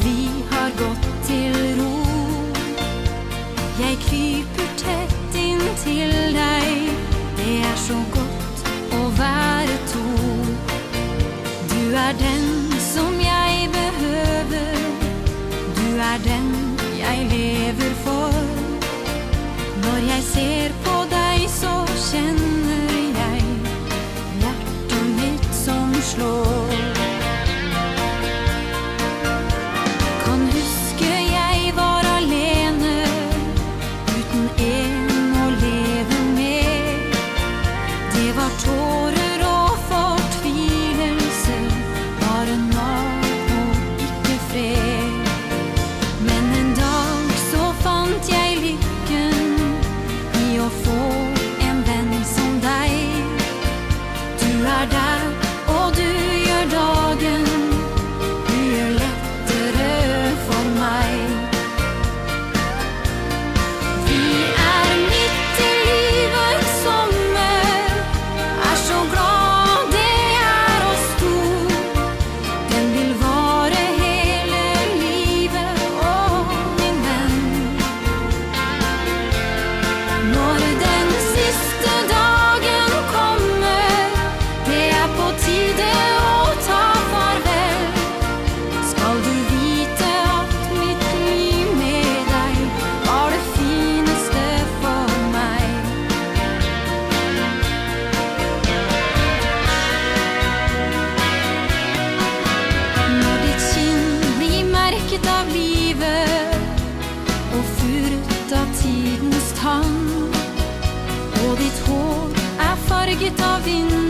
vi har gått til ro. Jeg kryper tett inn til deg, det er så godt å være to. Du er den som jeg behøver, du er den jeg lever for. Når jeg ser på deg så kjenner jeg hjertet mitt som slår. Kan huske jeg var alene, uten en å leve med. Det var tårer og fortvilelse, bare natt og ikke fred. Men en dag så fant jeg lykken i å få en venn som deg. Du er der, og du gjør dagen mye lettere for meg. Vi er midt i livets sommer, er så glad det er oss to. Den vil vare hele livet, å min venn. Når den siste dagen kommer, det er på tide å ta farvel. Skal du vite at mitt liv med deg var det fineste for meg. Når ditt kinn blir merket av livet og furet av tidens tann, og ditt hår er farget av vind,